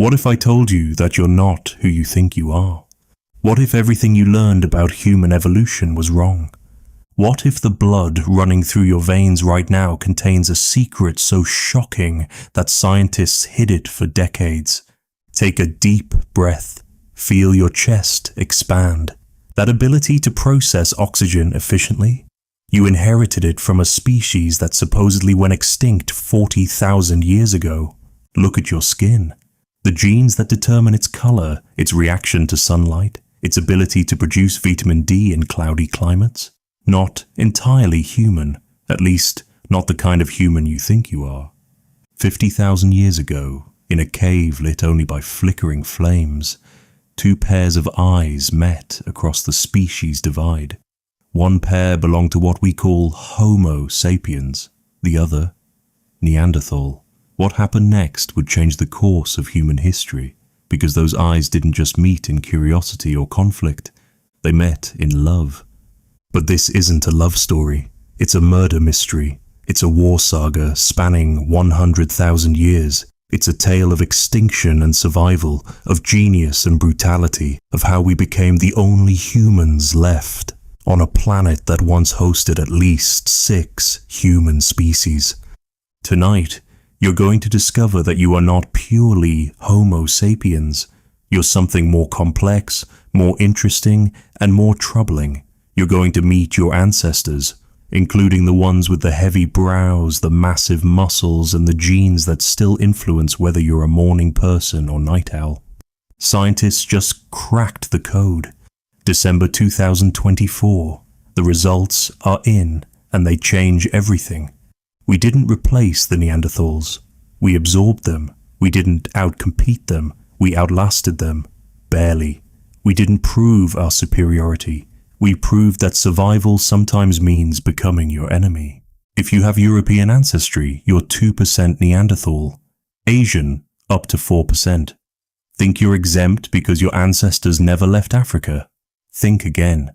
What if I told you that you're not who you think you are? What if everything you learned about human evolution was wrong? What if the blood running through your veins right now contains a secret so shocking that scientists hid it for decades? Take a deep breath. Feel your chest expand. That ability to process oxygen efficiently? You inherited it from a species that supposedly went extinct 40,000 years ago. Look at your skin. The genes that determine its color, its reaction to sunlight, its ability to produce vitamin D in cloudy climates. Not entirely human, at least not the kind of human you think you are. 50,000 years ago, in a cave lit only by flickering flames, two pairs of eyes met across the species divide. One pair belonged to what we call Homo sapiens, the other, Neanderthal. What happened next would change the course of human history, because those eyes didn't just meet in curiosity or conflict, they met in love. But this isn't a love story, it's a murder mystery. It's a war saga spanning 100,000 years. It's a tale of extinction and survival, of genius and brutality, of how we became the only humans left on a planet that once hosted at least 6 human species. Tonight, you're going to discover that you are not purely Homo sapiens. You're something more complex, more interesting, and more troubling. You're going to meet your ancestors, including the ones with the heavy brows, the massive muscles, and the genes that still influence whether you're a morning person or night owl. Scientists just cracked the code. December 2024. The results are in, and they change everything. We didn't replace the Neanderthals. We absorbed them. We didn't outcompete them. We outlasted them. Barely. We didn't prove our superiority. We proved that survival sometimes means becoming your enemy. If you have European ancestry, you're 2% Neanderthal. Asian, up to 4%. Think you're exempt because your ancestors never left Africa? Think again.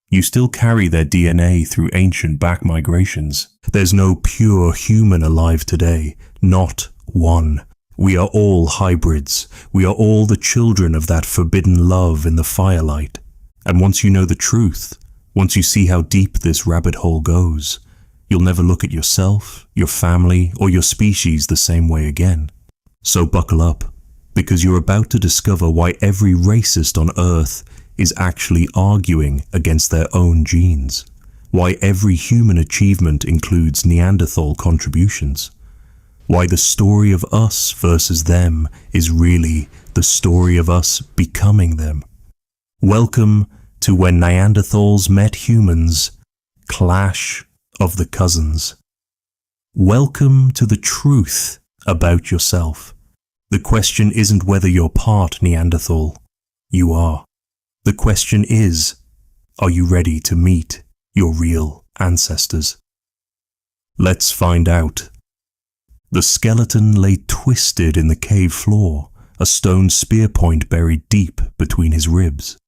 You still carry their DNA through ancient back migrations. There's no pure human alive today, not one. We are all hybrids. We are all the children of that forbidden love in the firelight. And once you know the truth, once you see how deep this rabbit hole goes, you'll never look at yourself, your family, or your species the same way again. So buckle up, because you're about to discover why every racist on Earth is actually arguing against their own genes, why every human achievement includes Neanderthal contributions, why the story of us versus them is really the story of us becoming them. Welcome to When Neanderthals Met Humans, Clash of the Cousins. Welcome to the truth about yourself. The question isn't whether you're part Neanderthal. You are. The question is, are you ready to meet your real ancestors? Let's find out. The skeleton lay twisted in the cave floor, a stone spear point buried deep between his ribs.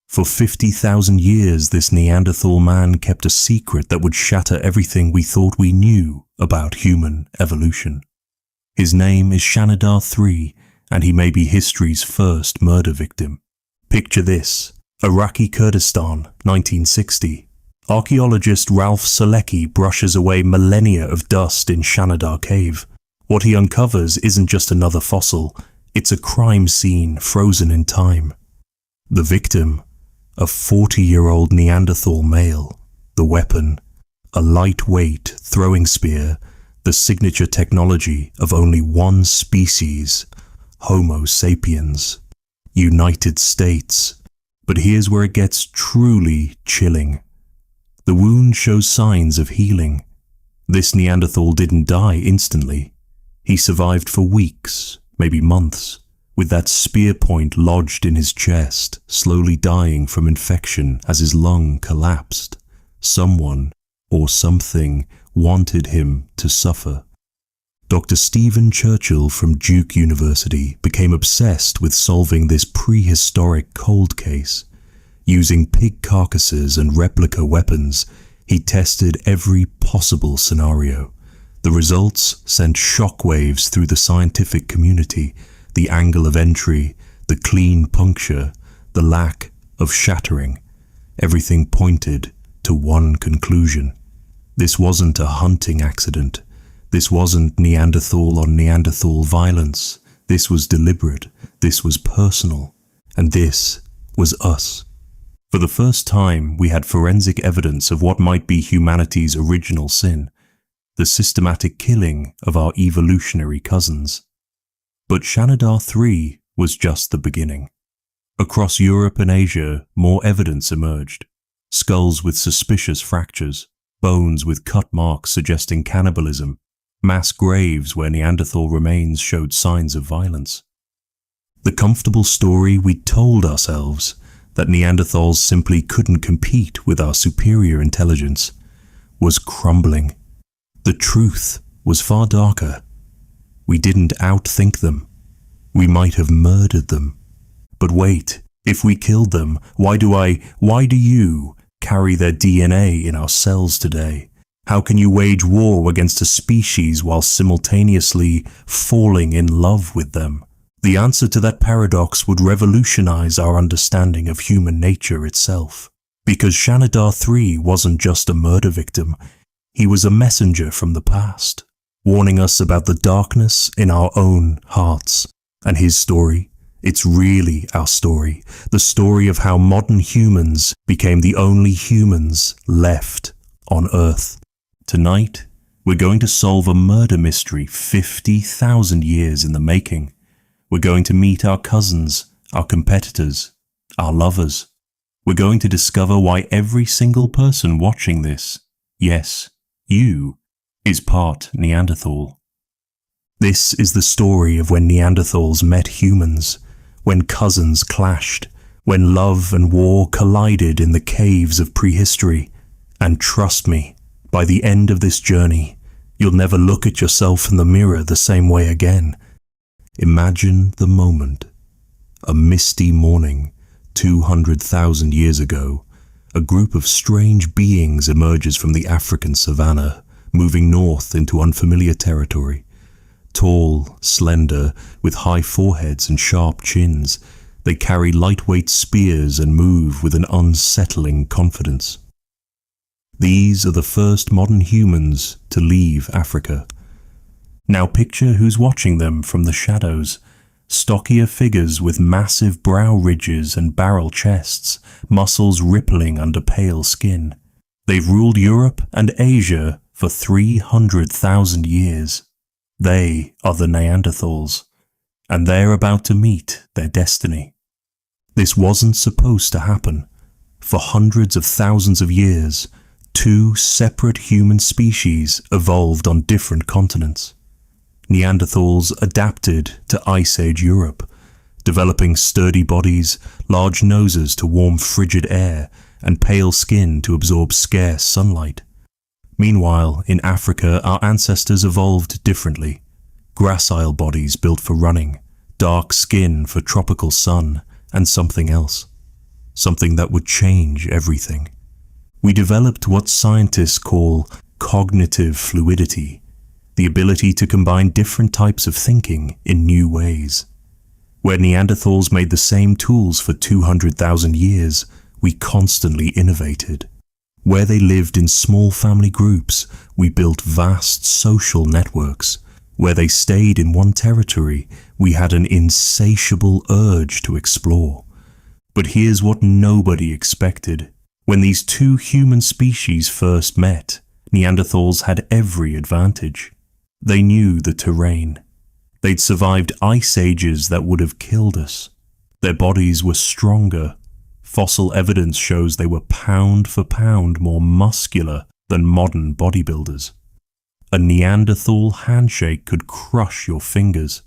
For 50,000 years, this Neanderthal man kept a secret that would shatter everything we thought we knew about human evolution. His name is Shanidar III, and he may be history's first murder victim. Picture this: Iraqi Kurdistan, 1960. Archaeologist Ralph Solecki brushes away millennia of dust in Shanidar Cave. What he uncovers isn't just another fossil, it's a crime scene frozen in time. The victim, a 40-year-old Neanderthal male. The weapon, a lightweight throwing spear, the signature technology of only one species, Homo sapiens. United States. But here's where it gets truly chilling. The wound shows signs of healing. This Neanderthal didn't die instantly. He survived for weeks, maybe months, with that spear point lodged in his chest, slowly dying from infection as his lung collapsed. Someone or something wanted him to suffer. Dr. Stephen Churchill from Duke University became obsessed with solving this prehistoric cold case. Using pig carcasses and replica weapons, he tested every possible scenario. The results sent shockwaves through the scientific community. the angle of entry, the clean puncture, the lack of shattering. Everything pointed to one conclusion. This wasn't a hunting accident. This wasn't Neanderthal on Neanderthal violence. This was deliberate. This was personal. And this was us. For the first time, we had forensic evidence of what might be humanity's original sin, the systematic killing of our evolutionary cousins. But Shanidar 3 was just the beginning. Across Europe and Asia, more evidence emerged. Skulls with suspicious fractures, bones with cut marks suggesting cannibalism, mass graves where Neanderthal remains showed signs of violence. The comfortable story we told ourselves, that Neanderthals simply couldn't compete with our superior intelligence, was crumbling. The truth was far darker. We didn't outthink them. We might have murdered them. But wait, if we killed them, why do you carry their DNA in our cells today? How can you wage war against a species while simultaneously falling in love with them? The answer to that paradox would revolutionize our understanding of human nature itself. Because Shanidar 3 wasn't just a murder victim, he was a messenger from the past, warning us about the darkness in our own hearts. And his story, it's really our story, the story of how modern humans became the only humans left on Earth. Tonight, we're going to solve a murder mystery 50,000 years in the making. We're going to meet our cousins, our competitors, our lovers. We're going to discover why every single person watching this, yes, you, is part Neanderthal. This is the story of when Neanderthals met humans, when cousins clashed, when love and war collided in the caves of prehistory. And trust me, by the end of this journey, you'll never look at yourself in the mirror the same way again. Imagine the moment. A misty morning, 200,000 years ago, a group of strange beings emerges from the African savanna, moving north into unfamiliar territory. Tall, slender, with high foreheads and sharp chins, they carry lightweight spears and move with an unsettling confidence. These are the first modern humans to leave Africa. Now picture who's watching them from the shadows. Stockier figures with massive brow ridges and barrel chests, muscles rippling under pale skin. They've ruled Europe and Asia for 300,000 years. They are the Neanderthals, and they're about to meet their destiny. This wasn't supposed to happen. For hundreds of thousands of years, two separate human species evolved on different continents. Neanderthals adapted to Ice Age Europe, developing sturdy bodies, large noses to warm frigid air, and pale skin to absorb scarce sunlight. Meanwhile, in Africa, our ancestors evolved differently. Gracile bodies built for running, dark skin for tropical sun, and something else. Something that would change everything. We developed what scientists call cognitive fluidity, the ability to combine different types of thinking in new ways. Where Neanderthals made the same tools for 200,000 years, we constantly innovated. Where they lived in small family groups, we built vast social networks. Where they stayed in one territory, we had an insatiable urge to explore. But here's what nobody expected. When these two human species first met, Neanderthals had every advantage. They knew the terrain. They'd survived ice ages that would have killed us. Their bodies were stronger. Fossil evidence shows they were pound for pound more muscular than modern bodybuilders. A Neanderthal handshake could crush your fingers.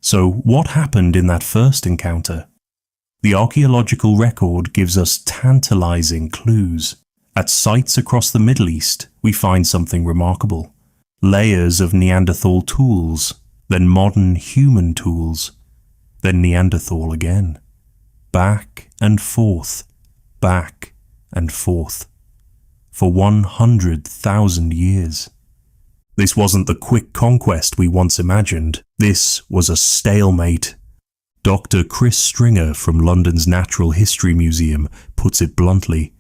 So what happened in that first encounter? The archaeological record gives us tantalizing clues. At sites across the Middle East, we find something remarkable. Layers of Neanderthal tools, then modern human tools, then Neanderthal again. Back and forth, back and forth. For 100,000 years. This wasn't the quick conquest we once imagined. This was a stalemate. Dr. Chris Stringer from London's Natural History Museum puts it bluntly.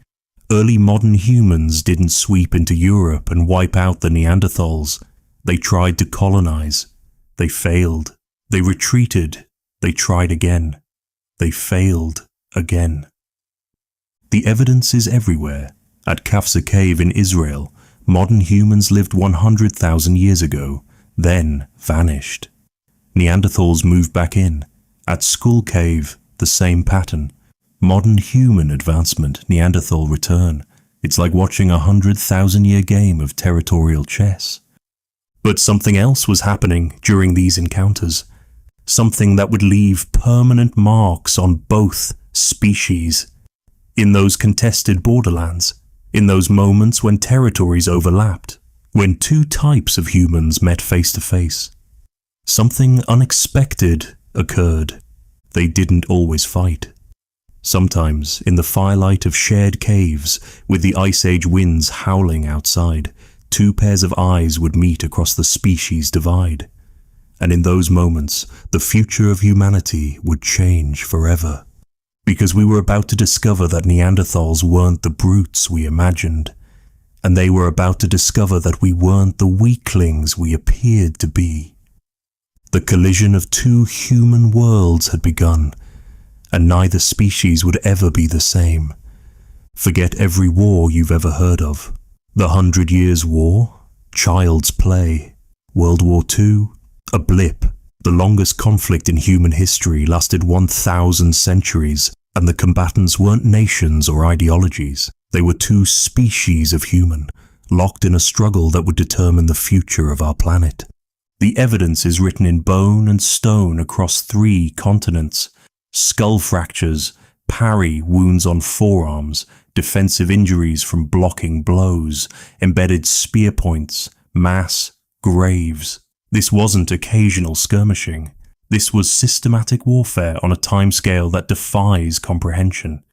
Early modern humans didn't sweep into Europe and wipe out the Neanderthals. They tried to colonize. They failed. They retreated. They tried again. They failed again. The evidence is everywhere. At Kafsa Cave in Israel, modern humans lived 100,000 years ago, then vanished. Neanderthals moved back in. At Skull Cave, the same pattern. Modern human advancement, Neanderthal return. It's like watching a 100,000-year game of territorial chess. But something else was happening during these encounters. Something that would leave permanent marks on both species. In those contested borderlands, in those moments when territories overlapped, when two types of humans met face to face. Something unexpected occurred. They didn't always fight. Sometimes, in the firelight of shared caves, with the Ice Age winds howling outside, two pairs of eyes would meet across the species divide. And in those moments, the future of humanity would change forever. Because we were about to discover that Neanderthals weren't the brutes we imagined, and they were about to discover that we weren't the weaklings we appeared to be. The collision of two human worlds had begun, and neither species would ever be the same. Forget every war you've ever heard of. The 100 Years' War, Child's Play, World War II, a blip. The longest conflict in human history lasted 1,000 centuries, and the combatants weren't nations or ideologies. They were two species of human, locked in a struggle that would determine the future of our planet. The evidence is written in bone and stone across 3 continents. Skull fractures, parry wounds on forearms, defensive injuries from blocking blows, embedded spear points, mass graves. This wasn't occasional skirmishing. This was systematic warfare on a timescale that defies comprehension.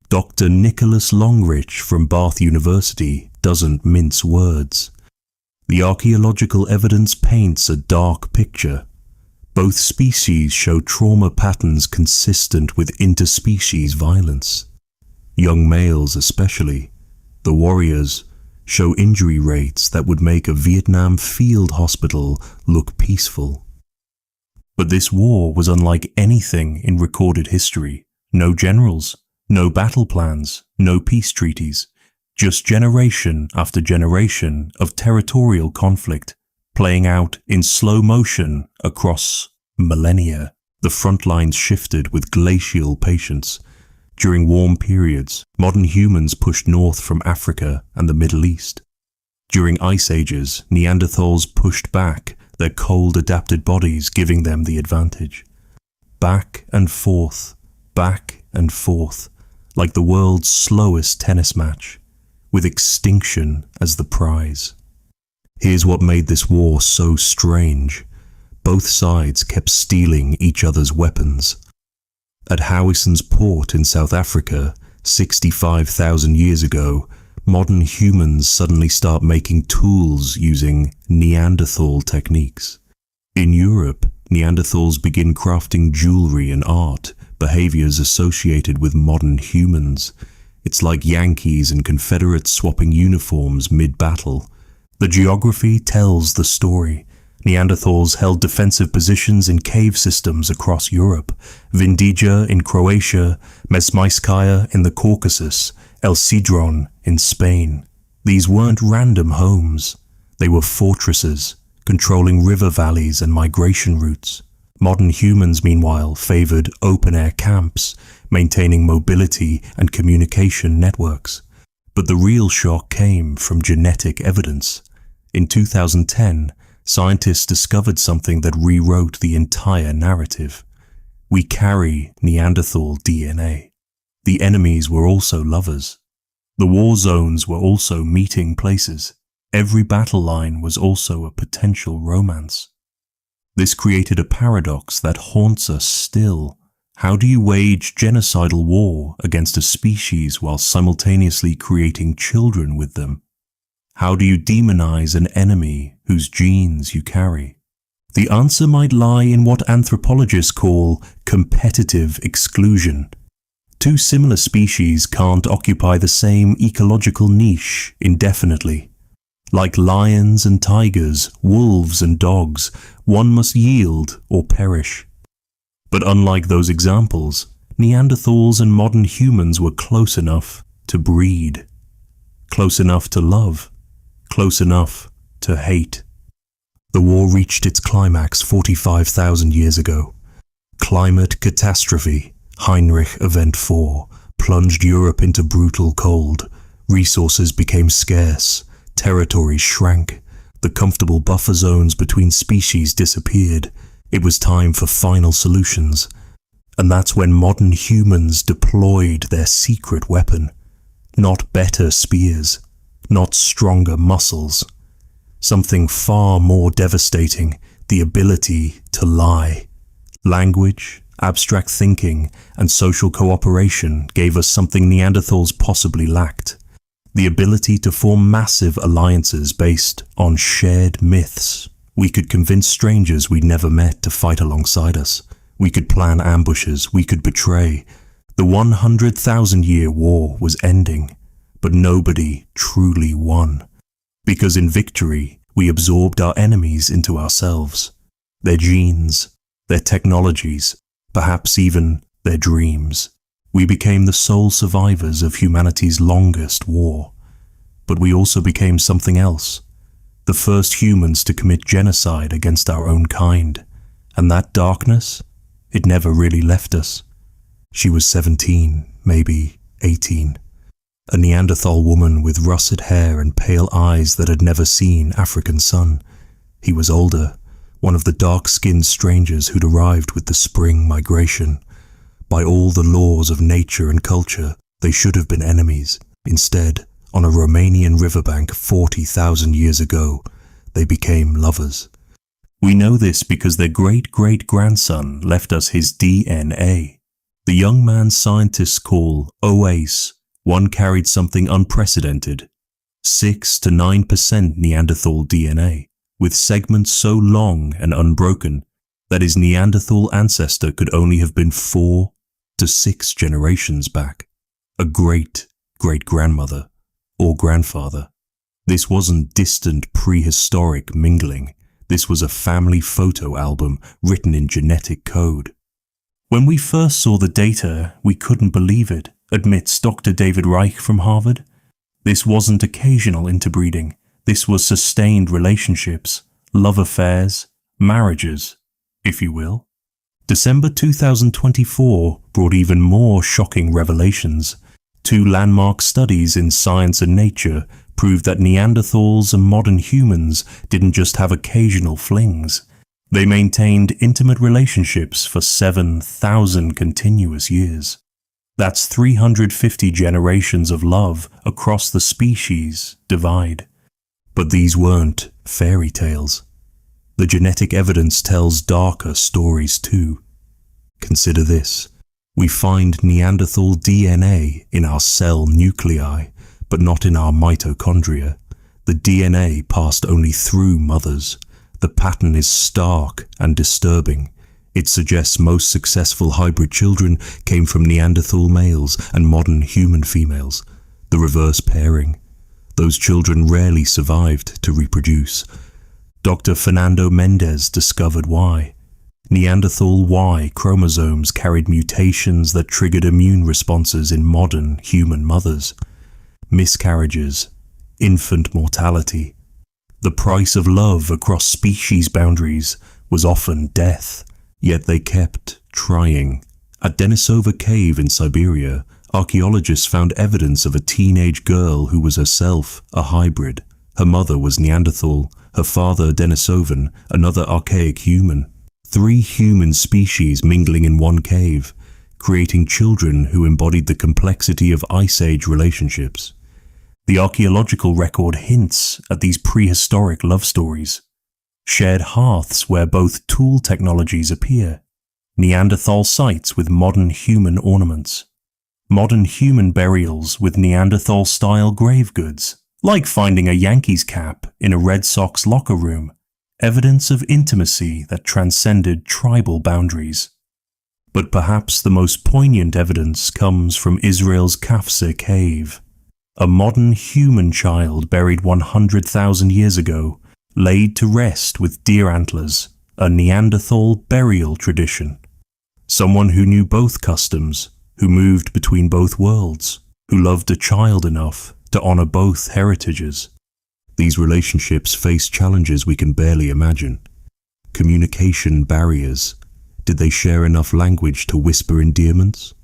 Dr. Nicholas Longrich from Bath University doesn't mince words. The archaeological evidence paints a dark picture. Both species show trauma patterns consistent with interspecies violence. Young males especially, the warriors, show injury rates that would make a Vietnam field hospital look peaceful. But this war was unlike anything in recorded history. No generals, no battle plans, no peace treaties, just generation after generation of territorial conflict playing out in slow motion across millennia. The front lines shifted with glacial patience. During warm periods, modern humans pushed north from Africa and the Middle East. During ice ages, Neanderthals pushed back, their cold-adapted bodies giving them the advantage. Back and forth, like the world's slowest tennis match, with extinction as the prize. Here's what made this war so strange. Both sides kept stealing each other's weapons. At Howison's Port in South Africa, 65,000 years ago, modern humans suddenly start making tools using Neanderthal techniques. In Europe, Neanderthals begin crafting jewelry and art, behaviors associated with modern humans. It's like Yankees and Confederates swapping uniforms mid-battle. The geography tells the story. Neanderthals held defensive positions in cave systems across Europe, Vindija in Croatia, Mesmaiskaya in the Caucasus, El Cedron in Spain. These weren't random homes. They were fortresses, controlling river valleys and migration routes. Modern humans, meanwhile, favored open-air camps, maintaining mobility and communication networks. But the real shock came from genetic evidence. In 2010, scientists discovered something that rewrote the entire narrative. We carry Neanderthal DNA. The enemies were also lovers. The war zones were also meeting places. Every battle line was also a potential romance. This created a paradox that haunts us still. How do you wage genocidal war against a species while simultaneously creating children with them? How do you demonize an enemy whose genes you carry? The answer might lie in what anthropologists call competitive exclusion. Two similar species can't occupy the same ecological niche indefinitely. Like lions and tigers, wolves and dogs, one must yield or perish. But unlike those examples, Neanderthals and modern humans were close enough to breed, close enough to love, close enough to hate. The war reached its climax 45,000 years ago. Climate catastrophe, Heinrich Event 4, plunged Europe into brutal cold. Resources became scarce, territories shrank, the comfortable buffer zones between species disappeared. It was time for final solutions. And that's when modern humans deployed their secret weapon. Not better spears, not stronger muscles. Something far more devastating, the ability to lie. Language, abstract thinking, and social cooperation gave us something Neanderthals possibly lacked. The ability to form massive alliances based on shared myths. We could convince strangers we'd never met to fight alongside us. We could plan ambushes, we could betray. The 100,000-year war was ending, but nobody truly won. Because in victory, we absorbed our enemies into ourselves. Their genes, their technologies, perhaps even their dreams. We became the sole survivors of humanity's longest war. But we also became something else. The first humans to commit genocide against our own kind. And that darkness, it never really left us. She was 17, maybe 18. A Neanderthal woman with russet hair and pale eyes that had never seen African sun. He was older, one of the dark-skinned strangers who'd arrived with the spring migration. By all the laws of nature and culture, they should have been enemies. Instead, on a Romanian riverbank 40,000 years ago, they became lovers. We know this because their great-great-grandson left us his DNA. The young man scientists call OACE. One carried something unprecedented, 6 to 9% Neanderthal DNA, with segments so long and unbroken that his Neanderthal ancestor could only have been 4 to 6 generations back. A great-great-grandmother or grandfather. This wasn't distant prehistoric mingling. This was a family photo album written in genetic code. When we first saw the data, we couldn't believe it, admits Dr. David Reich from Harvard. This wasn't occasional interbreeding. This was sustained relationships, love affairs, marriages, if you will. December 2024 brought even more shocking revelations. 2 landmark studies in Science and Nature proved that Neanderthals and modern humans didn't just have occasional flings. They maintained intimate relationships for 7,000 continuous years. That's 350 generations of love across the species divide. But these weren't fairy tales. The genetic evidence tells darker stories too. Consider this. We find Neanderthal DNA in our cell nuclei, but not in our mitochondria. The DNA passed only through mothers. The pattern is stark and disturbing. It suggests most successful hybrid children came from Neanderthal males and modern human females. The reverse pairing. Those children rarely survived to reproduce. Dr. Fernando Mendez discovered why. Neanderthal Y chromosomes carried mutations that triggered immune responses in modern human mothers. Miscarriages, infant mortality. The price of love across species boundaries was often death, yet they kept trying. At Denisova Cave in Siberia, archaeologists found evidence of a teenage girl who was herself a hybrid. Her mother was Neanderthal, her father Denisovan, another archaic human. 3 human species mingling in one cave, creating children who embodied the complexity of Ice Age relationships. The archaeological record hints at these prehistoric love stories. Shared hearths where both tool technologies appear. Neanderthal sites with modern human ornaments. Modern human burials with Neanderthal-style grave goods, like finding a Yankees cap in a Red Sox locker room, evidence of intimacy that transcended tribal boundaries. But perhaps the most poignant evidence comes from Israel's Kafsa cave. A modern human child buried 100,000 years ago, laid to rest with deer antlers, a Neanderthal burial tradition. Someone who knew both customs, who moved between both worlds, who loved a child enough to honor both heritages. These relationships face challenges we can barely imagine. Communication barriers. Did they share enough language to whisper endearments?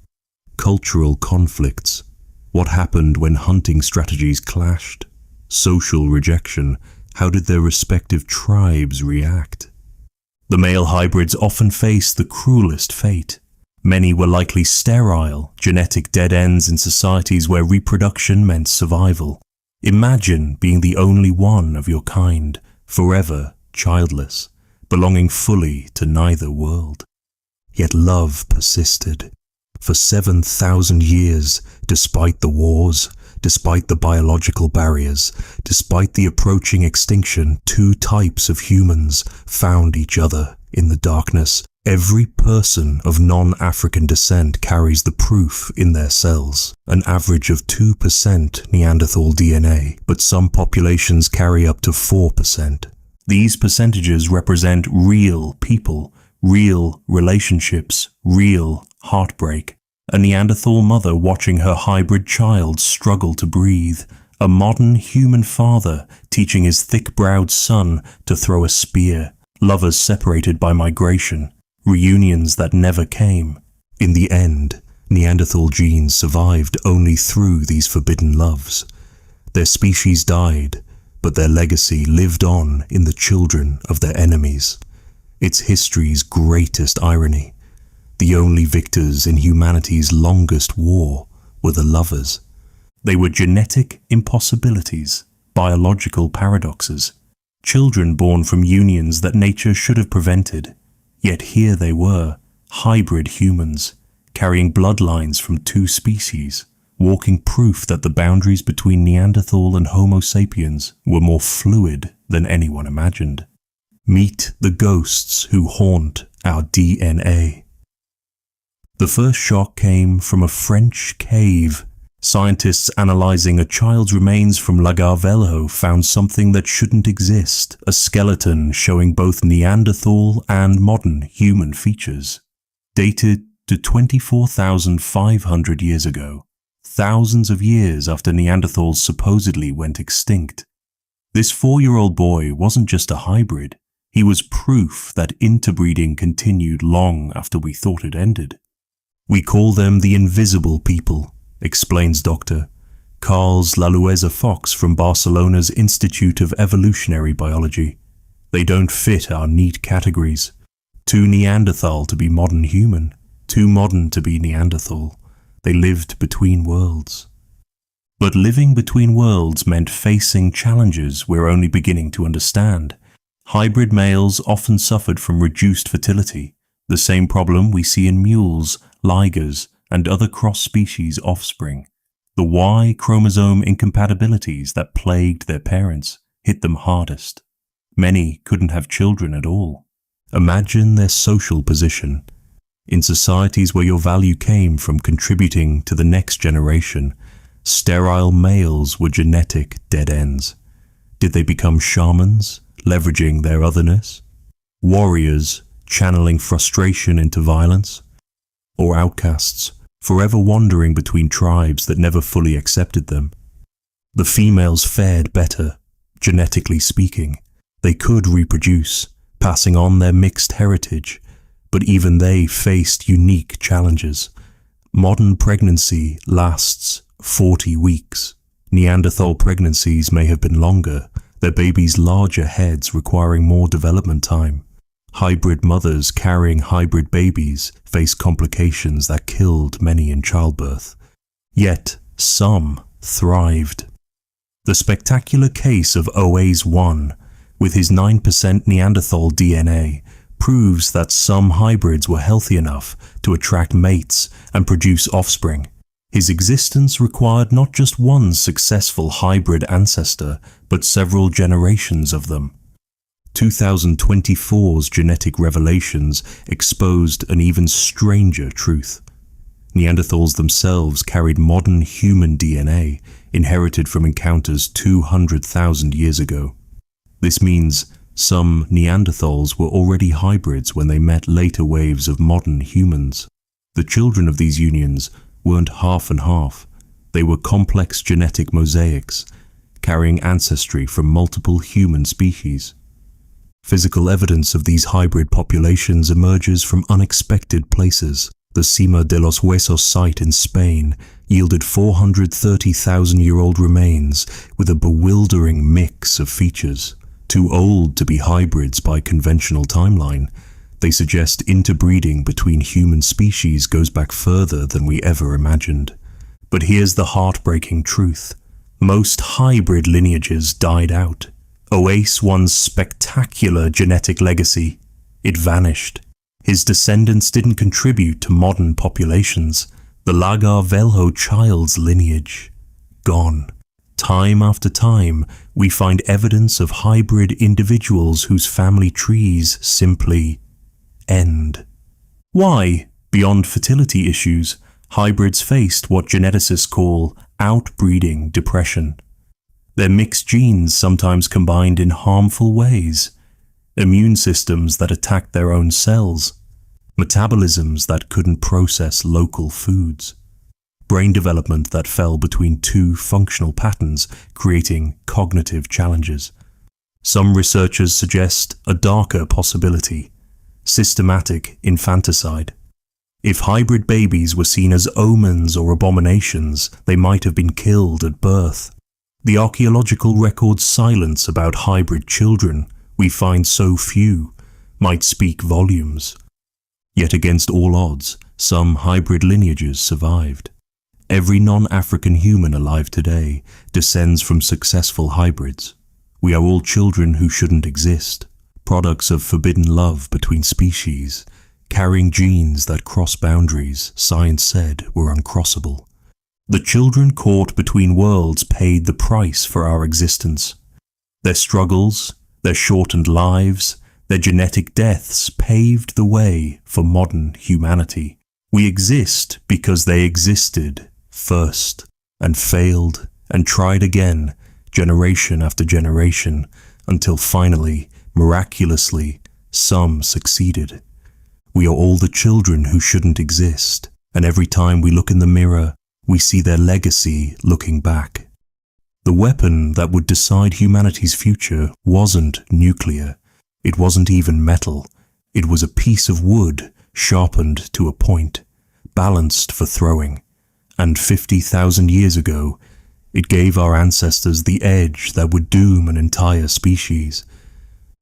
Cultural conflicts. What happened when hunting strategies clashed? Social rejection. How did their respective tribes react? The male hybrids often faced the cruelest fate. Many were likely sterile, genetic dead ends in societies where reproduction meant survival. Imagine being the only one of your kind, forever childless, belonging fully to neither world. Yet love persisted. For 7,000 years, despite the wars, despite the biological barriers, despite the approaching extinction, two types of humans found each other in the darkness. Every person of non-African descent carries the proof in their cells, an average of 2% Neanderthal DNA, but some populations carry up to 4%. These percentages represent real people, real relationships, real heartbreak. A Neanderthal mother watching her hybrid child struggle to breathe. A modern human father teaching his thick-browed son to throw a spear. Lovers separated by migration. Reunions that never came. In the end, Neanderthal genes survived only through these forbidden loves. Their species died, but their legacy lived on in the children of their enemies. It's history's greatest irony. The only victors in humanity's longest war were the lovers. They were genetic impossibilities, biological paradoxes, children born from unions that nature should have prevented. Yet here they were, hybrid humans, carrying bloodlines from two species, walking proof that the boundaries between Neanderthal and Homo sapiens were more fluid than anyone imagined. Meet the ghosts who haunt our DNA. The first shock came from a French cave. Scientists analyzing a child's remains from Lagardère found something that shouldn't exist, a skeleton showing both Neanderthal and modern human features. Dated to 24,500 years ago, thousands of years after Neanderthals supposedly went extinct. This 4-year-old boy wasn't just a hybrid, he was proof that interbreeding continued long after we thought it ended. We call them the invisible people, explains Dr. Carles Lalueza-Fox from Barcelona's Institute of Evolutionary Biology. They don't fit our neat categories. Too Neanderthal to be modern human, too modern to be Neanderthal. They lived between worlds. But living between worlds meant facing challenges we're only beginning to understand. Hybrid males often suffered from reduced fertility, the same problem we see in mules, ligers, and other cross-species offspring. The Y chromosome incompatibilities that plagued their parents hit them hardest. Many couldn't have children at all. Imagine their social position. In societies where your value came from contributing to the next generation, sterile males were genetic dead ends. Did they become shamans, leveraging their otherness? Warriors, channeling frustration into violence? Or outcasts, forever wandering between tribes that never fully accepted them? The females fared better, genetically speaking. They could reproduce, passing on their mixed heritage, but even they faced unique challenges. Modern pregnancy lasts 40 weeks. Neanderthal pregnancies may have been longer, their babies' larger heads requiring more development time. Hybrid mothers carrying hybrid babies faced complications that killed many in childbirth. Yet, some thrived. The spectacular case of OAS1, with his 9% Neanderthal DNA, proves that some hybrids were healthy enough to attract mates and produce offspring. His existence required not just one successful hybrid ancestor, but several generations of them. 2024's genetic revelations exposed an even stranger truth. Neanderthals themselves carried modern human DNA, inherited from encounters 200,000 years ago. This means some Neanderthals were already hybrids when they met later waves of modern humans. The children of these unions weren't half and half. They were complex genetic mosaics, carrying ancestry from multiple human species. Physical evidence of these hybrid populations emerges from unexpected places. The Cima de los Huesos site in Spain yielded 430,000-year-old remains with a bewildering mix of features. Too old to be hybrids by conventional timeline, they suggest interbreeding between human species goes back further than we ever imagined. But here's the heartbreaking truth. Most hybrid lineages died out. Oase once spectacular genetic legacy. It vanished. His descendants didn't contribute to modern populations. The Lagar Velho child's lineage, gone. Time after time, we find evidence of hybrid individuals whose family trees simply end. Why, beyond fertility issues, hybrids faced what geneticists call outbreeding depression. Their mixed genes sometimes combined in harmful ways. Immune systems that attacked their own cells, metabolisms that couldn't process local foods, brain development that fell between two functional patterns, creating cognitive challenges. Some researchers suggest a darker possibility: systematic infanticide. If hybrid babies were seen as omens or abominations, they might have been killed at birth. The archaeological record's silence about hybrid children, we find so few, might speak volumes. Yet against all odds, some hybrid lineages survived. Every non-African human alive today descends from successful hybrids. We are all children who shouldn't exist, products of forbidden love between species, carrying genes that cross boundaries science said were uncrossable. The children caught between worlds paid the price for our existence. Their struggles, their shortened lives, their genetic deaths paved the way for modern humanity. We exist because they existed first, and failed and tried again, generation after generation, until finally, miraculously, some succeeded. We are all the children who shouldn't exist, and every time we look in the mirror, we see their legacy looking back. The weapon that would decide humanity's future wasn't nuclear. It wasn't even metal. It was a piece of wood sharpened to a point, balanced for throwing. And 50,000 years ago, it gave our ancestors the edge that would doom an entire species.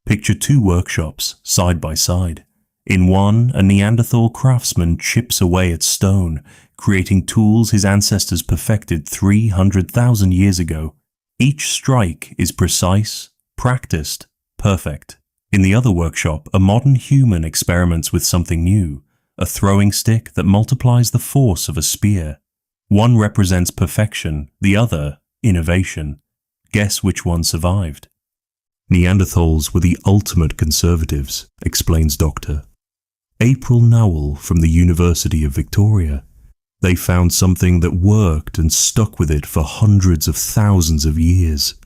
Picture two workshops side by side. In one, a Neanderthal craftsman chips away at stone, creating tools his ancestors perfected 300,000 years ago. Each strike is precise, practiced, perfect. In the other workshop, a modern human experiments with something new, a throwing stick that multiplies the force of a spear. One represents perfection, the other, innovation. Guess which one survived? Neanderthals were the ultimate conservatives, explains Dr. April Nowell from the University of Victoria. They found something that worked and stuck with it for hundreds of thousands of years.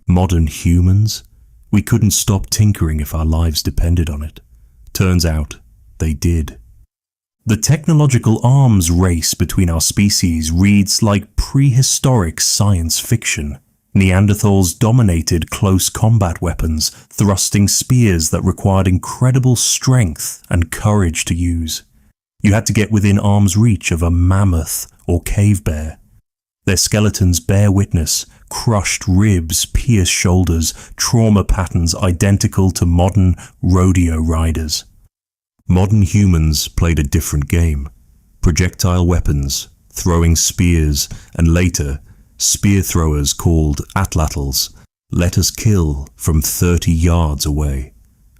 Modern humans? We couldn't stop tinkering if our lives depended on it. Turns out, they did. The technological arms race between our species reads like prehistoric science fiction. Neanderthals dominated close combat weapons, thrusting spears that required incredible strength and courage to use. You had to get within arm's reach of a mammoth or cave bear. Their skeletons bear witness: crushed ribs, pierced shoulders, trauma patterns identical to modern rodeo riders. Modern humans played a different game. Projectile weapons, throwing spears, and later, spear throwers called atlatls let us kill from 30 yards away.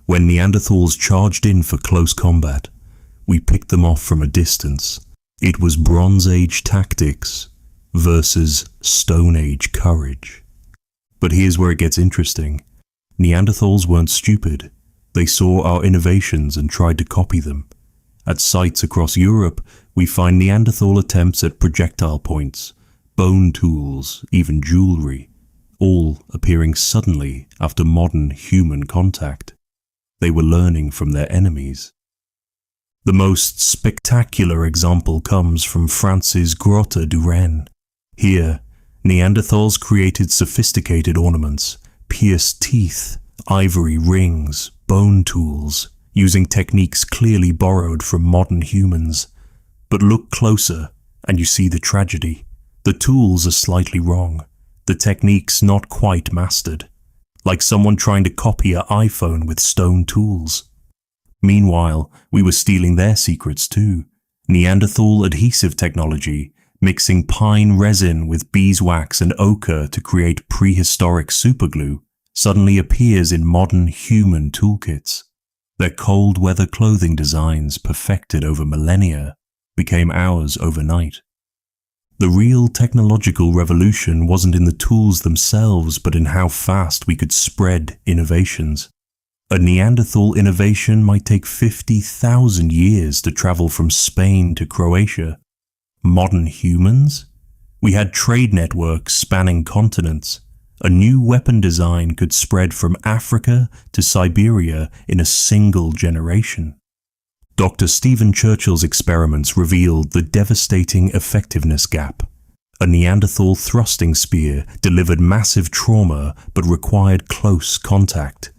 When Neanderthals charged in for close combat, we picked them off from a distance. It was Bronze Age tactics versus Stone Age courage. But here's where it gets interesting. Neanderthals weren't stupid. They saw our innovations and tried to copy them. At sites across Europe, we find Neanderthal attempts at projectile points, bone tools, even jewelry, all appearing suddenly after modern human contact. They were learning from their enemies. The most spectacular example comes from France's Grotte du Renne. Here, Neanderthals created sophisticated ornaments, pierced teeth, ivory rings, bone tools, using techniques clearly borrowed from modern humans. But look closer and you see the tragedy. The tools are slightly wrong, the techniques not quite mastered, like someone trying to copy an iPhone with stone tools. Meanwhile, we were stealing their secrets too. Neanderthal adhesive technology, mixing pine resin with beeswax and ochre to create prehistoric superglue, suddenly appears in modern human toolkits. Their cold weather clothing designs, perfected over millennia, became ours overnight. The real technological revolution wasn't in the tools themselves, but in how fast we could spread innovations. A Neanderthal innovation might take 50,000 years to travel from Spain to Croatia. Modern humans? We had trade networks spanning continents. A new weapon design could spread from Africa to Siberia in a single generation. Dr. Stephen Churchill's experiments revealed the devastating effectiveness gap. A Neanderthal thrusting spear delivered massive trauma but required close contact.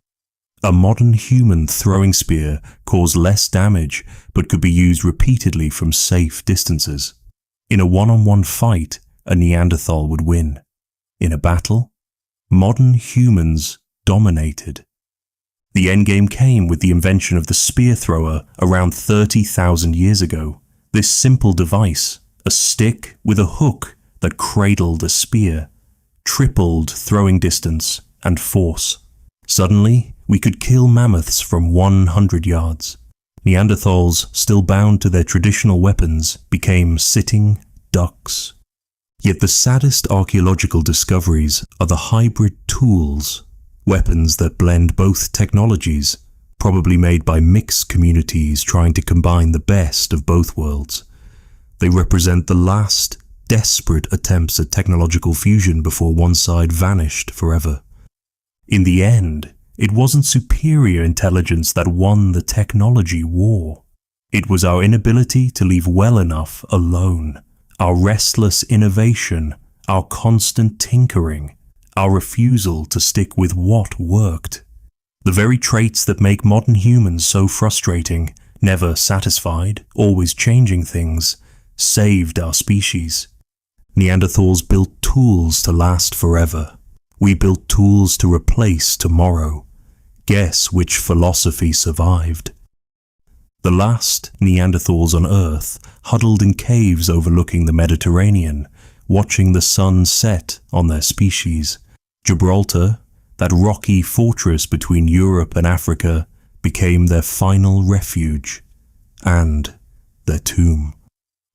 A modern human throwing spear caused less damage but could be used repeatedly from safe distances. In a one-on-one fight, a Neanderthal would win. In a battle, modern humans dominated. The endgame came with the invention of the spear thrower around 30,000 years ago. This simple device, a stick with a hook that cradled a spear, tripled throwing distance and force. Suddenly, we could kill mammoths from 100 yards. Neanderthals, still bound to their traditional weapons, became sitting ducks. Yet the saddest archaeological discoveries are the hybrid tools, weapons that blend both technologies, probably made by mixed communities trying to combine the best of both worlds. They represent the last, desperate attempts at technological fusion before one side vanished forever. In the end, it wasn't superior intelligence that won the technology war. It was our inability to leave well enough alone, our restless innovation, our constant tinkering, our refusal to stick with what worked. The very traits that make modern humans so frustrating, never satisfied, always changing things, saved our species. Neanderthals built tools to last forever. We built tools to replace tomorrow. Guess which philosophy survived? The last Neanderthals on Earth huddled in caves overlooking the Mediterranean, watching the sun set on their species. Gibraltar, that rocky fortress between Europe and Africa, became their final refuge and their tomb.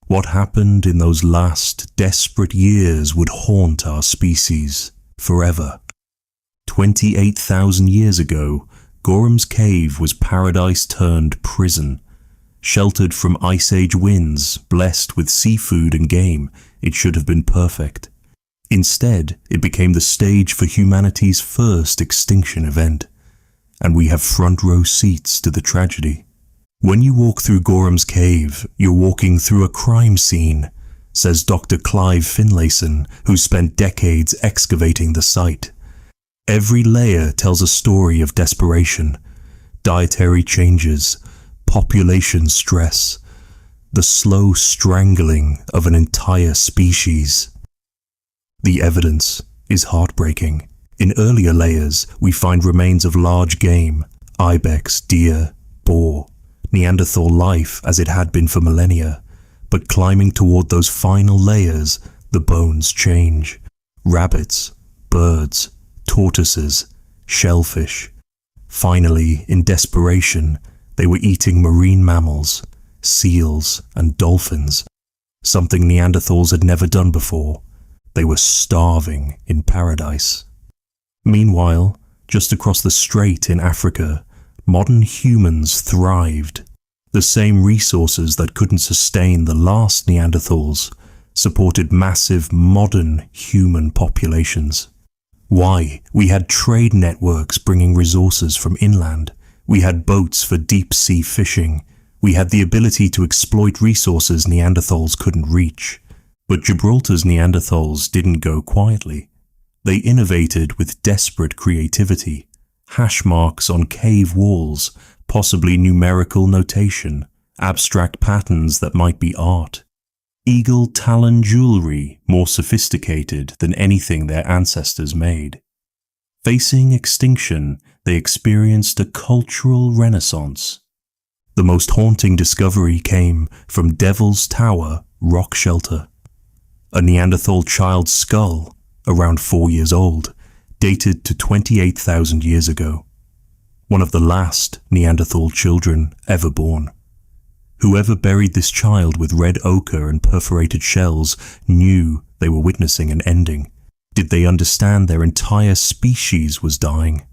What happened in those last desperate years would haunt our species forever. 28,000 years ago, Gorham's Cave was paradise turned prison. Sheltered from Ice Age winds, blessed with seafood and game, it should have been perfect. Instead, it became the stage for humanity's first extinction event, and we have front row seats to the tragedy. When you walk through Gorham's Cave, you're walking through a crime scene, says Dr. Clive Finlayson, who spent decades excavating the site. Every layer tells a story of desperation, dietary changes, population stress, the slow strangling of an entire species. The evidence is heartbreaking. In earlier layers, we find remains of large game, ibex, deer, boar, Neanderthal life as it had been for millennia. But climbing toward those final layers, the bones change. Rabbits, birds, tortoises, shellfish. Finally, in desperation, they were eating marine mammals, seals and dolphins. something Neanderthals had never done before. They were starving in paradise. Meanwhile, just across the strait in Africa, modern humans thrived. The same resources that couldn't sustain the last Neanderthals supported massive modern human populations. Why? We had trade networks bringing resources from inland. We had boats for deep-sea fishing. We had the ability to exploit resources Neanderthals couldn't reach. But Gibraltar's Neanderthals didn't go quietly. They innovated with desperate creativity. Hash marks on cave walls, possibly numerical notation, abstract patterns that might be art. Eagle talon jewelry more sophisticated than anything their ancestors made. Facing extinction, they experienced a cultural renaissance. The most haunting discovery came from Devil's Tower rock shelter. A Neanderthal child's skull, around 4 years old, dated to 28,000 years ago. One of the last Neanderthal children ever born. Whoever buried this child with red ochre and perforated shells knew they were witnessing an ending. Did they understand their entire species was dying?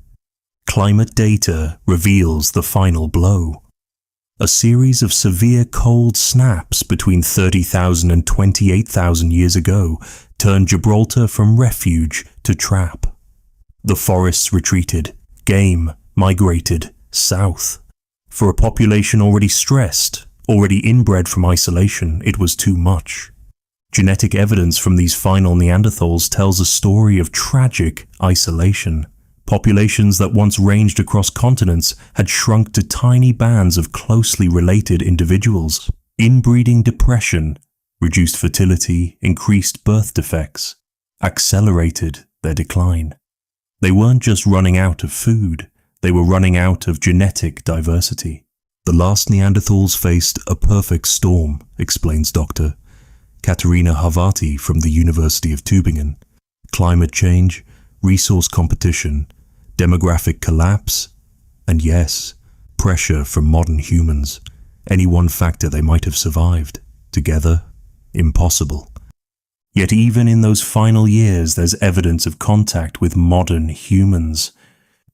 Climate data reveals the final blow. A series of severe cold snaps between 30,000 and 28,000 years ago turned Gibraltar from refuge to trap. The forests retreated, game migrated south. For a population already stressed, already inbred from isolation, it was too much. Genetic evidence from these final Neanderthals tells a story of tragic isolation. Populations that once ranged across continents had shrunk to tiny bands of closely related individuals. Inbreeding depression, reduced fertility, increased birth defects, accelerated their decline. They weren't just running out of food, they were running out of genetic diversity. The last Neanderthals faced a perfect storm, explains Dr. Katerina Harvati from the University of Tübingen. Climate change, resource competition, demographic collapse, and yes, pressure from modern humans. Any one factor they might have survived. Together, impossible. Yet even in those final years, there's evidence of contact with modern humans.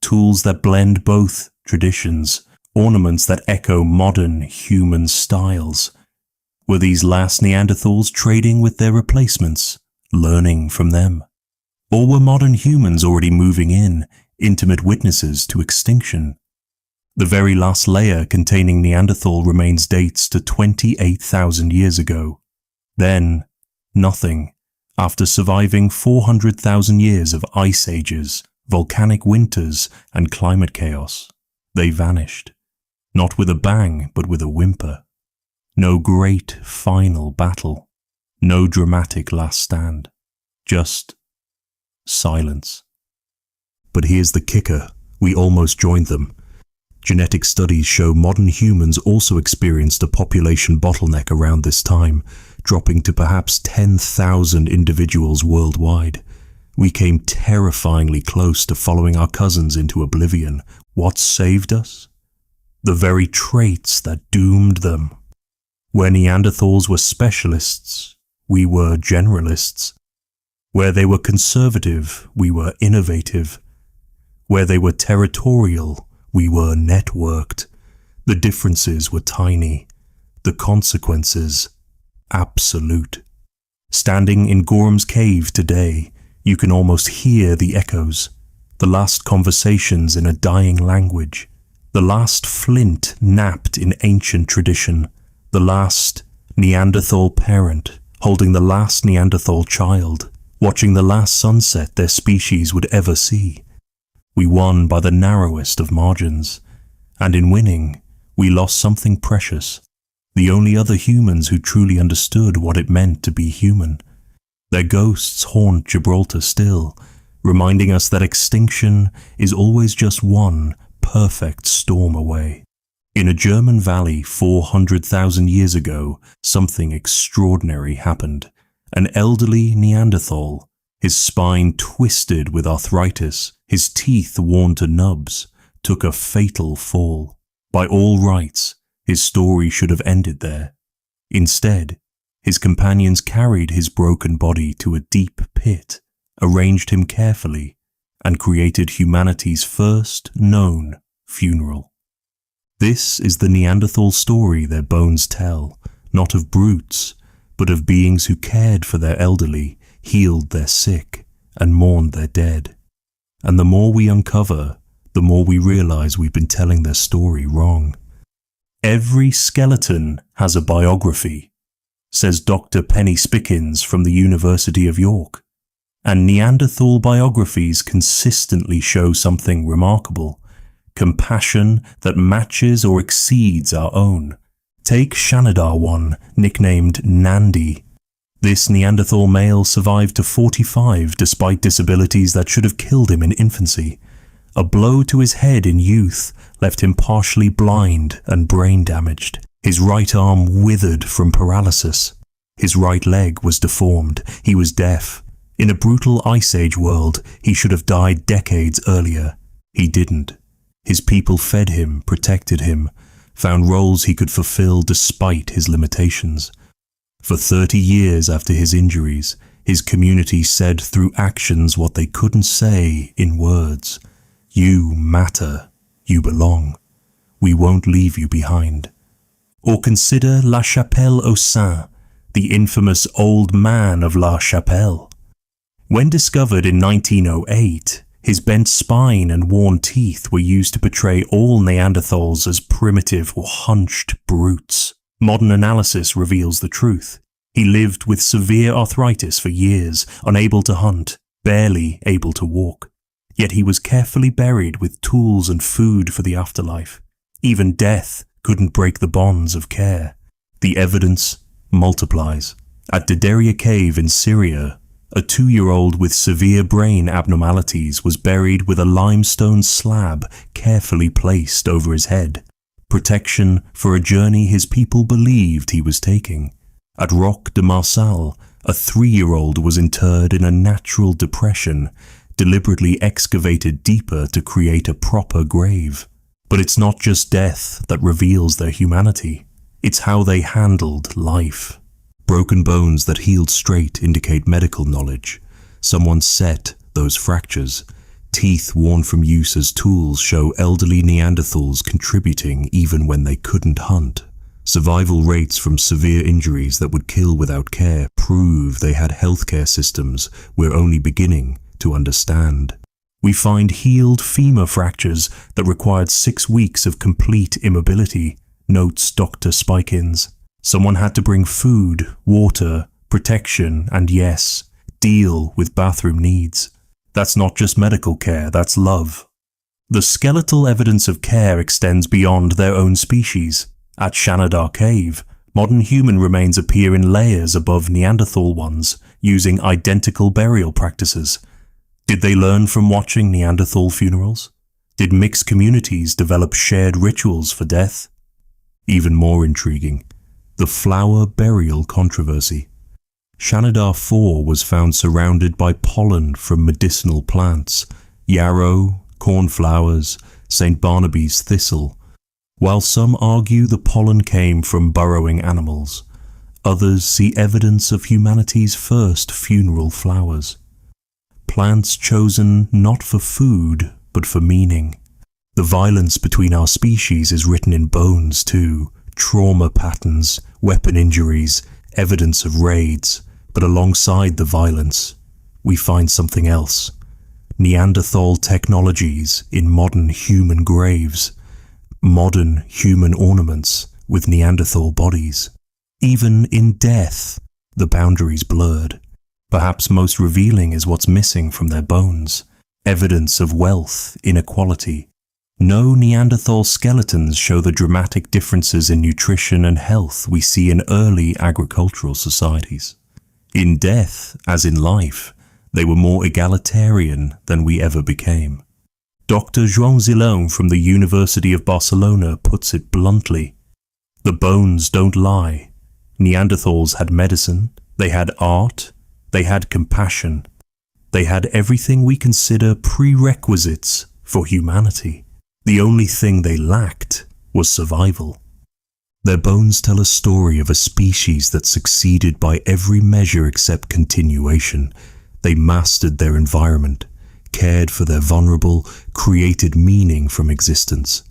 Tools that blend both traditions, ornaments that echo modern human styles. Were these last Neanderthals trading with their replacements, learning from them? Or were modern humans already moving in, intimate witnesses to extinction? The very last layer containing Neanderthal remains dates to 28,000 years ago. Then, nothing. After surviving 400,000 years of ice ages, volcanic winters, and climate chaos, they vanished. Not with a bang, but with a whimper. No great final battle. No dramatic last stand. Just silence. But here's the kicker. We almost joined them. Genetic studies show modern humans also experienced a population bottleneck around this time, dropping to perhaps 10,000 individuals worldwide. We came terrifyingly close to following our cousins into oblivion. What saved us? The very traits that doomed them. Where Neanderthals were specialists, we were generalists. Where they were conservative, we were innovative. Where they were territorial, we were networked. The differences were tiny. The consequences, absolute. Standing in Gorham's cave today, you can almost hear the echoes. The last conversations in a dying language. The last flint napped in ancient tradition. The last Neanderthal parent holding the last Neanderthal child, watching the last sunset their species would ever see. We won by the narrowest of margins, and in winning, we lost something precious. The only other humans who truly understood what it meant to be human. Their ghosts haunt Gibraltar still, reminding us that extinction is always just one perfect storm away. In a German valley 400,000 years ago, something extraordinary happened. An elderly Neanderthal, his spine twisted with arthritis, his teeth worn to nubs, took a fatal fall. By all rights, his story should have ended there. Instead, His companions carried his broken body to a deep pit, arranged him carefully, and created humanity's first known funeral. This is the Neanderthal story their bones tell, not of brutes, but of beings who cared for their elderly, healed their sick, and mourned their dead. And the more we uncover, the more we realize we've been telling their story wrong. Every skeleton has a biography, says Dr. Penny Spickins from the University of York. And Neanderthal biographies consistently show something remarkable: compassion that matches or exceeds our own. Take Shanidar one, nicknamed Nandi. This Neanderthal male survived to 45 despite disabilities that should have killed him in infancy. A blow to his head in youth left him partially blind and brain damaged. His right arm withered from paralysis. His right leg was deformed. He was deaf. In a brutal Ice Age world, he should have died decades earlier. He didn't. His people fed him, protected him, found roles he could fulfill despite his limitations. For 30 years after his injuries, his community said through actions what they couldn't say in words. You matter. You belong. We won't leave you behind. Or consider La Chapelle aux Saints, the infamous Old Man of La Chapelle. When discovered in 1908, his bent spine and worn teeth were used to portray all Neanderthals as primitive or hunched brutes. Modern analysis reveals the truth. He lived with severe arthritis for years, unable to hunt, barely able to walk. Yet he was carefully buried with tools and food for the afterlife. Even death couldn't break the bonds of care. The evidence multiplies. At Dederia Cave in Syria, a 2-year-old with severe brain abnormalities was buried with a limestone slab carefully placed over his head. Protection for a journey his people believed he was taking. At Roc de Marsalle, a 3-year-old was interred in a natural depression, deliberately excavated deeper to create a proper grave. But it's not just death that reveals their humanity. It's how they handled life. Broken bones that healed straight indicate medical knowledge. Someone set those fractures. Teeth worn from use as tools show elderly Neanderthals contributing even when they couldn't hunt. Survival rates from severe injuries that would kill without care prove they had healthcare systems we're only beginning to understand. We find healed femur fractures that required 6 weeks of complete immobility, notes Dr. Spikins. Someone had to bring food, water, protection, and yes, deal with bathroom needs. That's not just medical care, that's love. The skeletal evidence of care extends beyond their own species. At Shanidar Cave, modern human remains appear in layers above Neanderthal ones, using identical burial practices. Did they learn from watching Neanderthal funerals? Did mixed communities develop shared rituals for death? Even more intriguing, the flower burial controversy. Shanidar 4 was found surrounded by pollen from medicinal plants, yarrow, cornflowers, St. Barnaby's thistle. While some argue the pollen came from burrowing animals, others see evidence of humanity's first funeral flowers. Plants chosen not for food, but for meaning. The violence between our species is written in bones too. Trauma patterns, weapon injuries, evidence of raids. But alongside the violence, we find something else. Neanderthal technologies in modern human graves. Modern human ornaments with Neanderthal bodies. Even in death, the boundaries blurred. Perhaps most revealing is what's missing from their bones. Evidence of wealth, inequality. No Neanderthal skeletons show the dramatic differences in nutrition and health we see in early agricultural societies. In death, as in life, they were more egalitarian than we ever became. Dr. João Zilão from the University of Barcelona puts it bluntly. The bones don't lie. Neanderthals had medicine, they had art, they had compassion. They had everything we consider prerequisites for humanity. The only thing they lacked was survival. Their bones tell a story of a species that succeeded by every measure except continuation. They mastered their environment, cared for their vulnerable, created meaning from existence.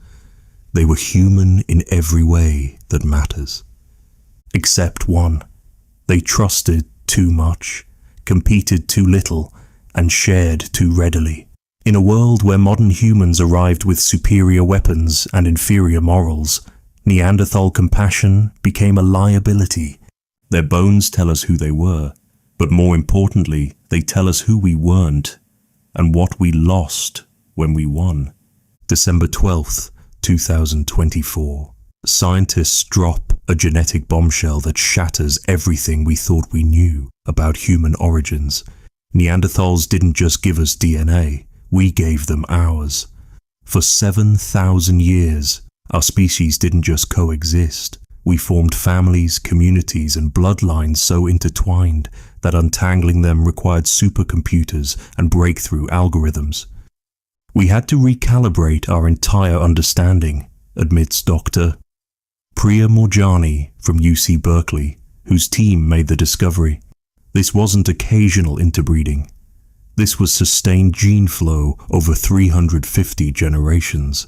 They were human in every way that matters. Except one. They trusted too much, competed too little, and shared too readily. In a world where modern humans arrived with superior weapons and inferior morals, Neanderthal compassion became a liability. Their bones tell us who they were, but more importantly, they tell us who we weren't and what we lost when we won. December 12th, 2024. Scientists drop a genetic bombshell that shatters everything we thought we knew about human origins. Neanderthals didn't just give us DNA, we gave them ours. For 7,000 years, our species didn't just coexist. We formed families, communities, and bloodlines so intertwined that untangling them required supercomputers and breakthrough algorithms. We had to recalibrate our entire understanding, admits Dr. Priya Morjani from UC Berkeley, whose team made the discovery. This wasn't occasional interbreeding. This was sustained gene flow over 350 generations.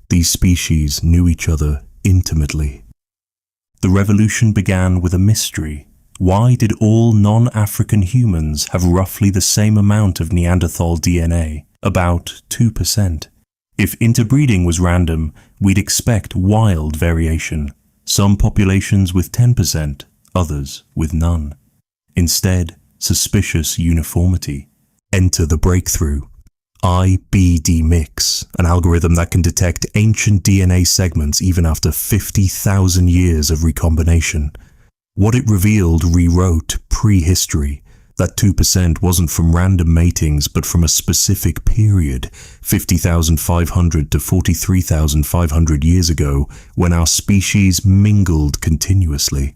These species knew each other intimately. The revolution began with a mystery. Why did all non-African humans have roughly the same amount of Neanderthal DNA, about 2%? If interbreeding was random, we'd expect wild variation, some populations with 10%, others with none. Instead, suspicious uniformity. Enter the breakthrough. IBD Mix, an algorithm that can detect ancient DNA segments even after 50,000 years of recombination. What it revealed rewrote prehistory. That 2% wasn't from random matings but from a specific period, 50,500 to 43,500 years ago, when our species mingled continuously.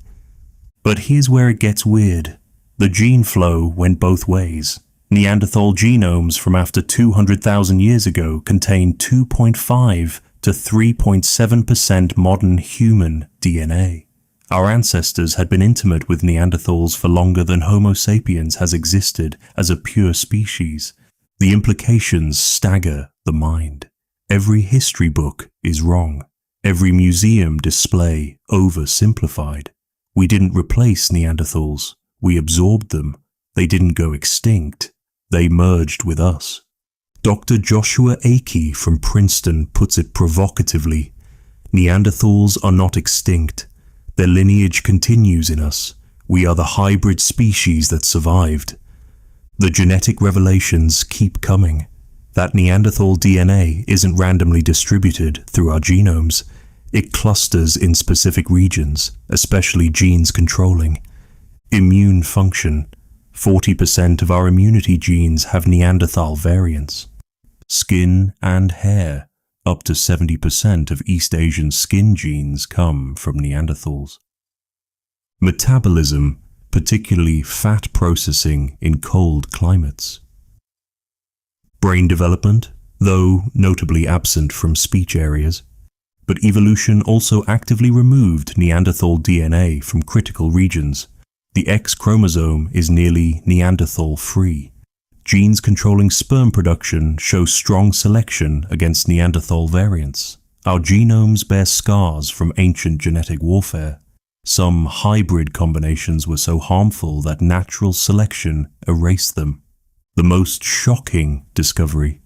But here's where it gets weird. The gene flow went both ways. Neanderthal genomes from after 200,000 years ago contained 2.5 to 3.7% modern human DNA. Our ancestors had been intimate with Neanderthals for longer than Homo sapiens has existed as a pure species. The implications stagger the mind. Every history book is wrong. Every museum display oversimplified. We didn't replace Neanderthals. We absorbed them. They didn't go extinct. They merged with us. Dr. Joshua Akey from Princeton puts it provocatively. Neanderthals are not extinct. Their lineage continues in us. We are the hybrid species that survived. The genetic revelations keep coming. That Neanderthal DNA isn't randomly distributed through our genomes. It clusters in specific regions, especially genes controlling immune function. 40% of our immunity genes have Neanderthal variants. Skin and hair. Up to 70% of East Asian skin genes come from Neanderthals. Metabolism, particularly fat processing in cold climates. Brain development, though notably absent from speech areas. But evolution also actively removed Neanderthal DNA from critical regions. The X chromosome is nearly Neanderthal-free. Genes controlling sperm production show strong selection against Neanderthal variants. Our genomes bear scars from ancient genetic warfare. Some hybrid combinations were so harmful that natural selection erased them. The most shocking discovery.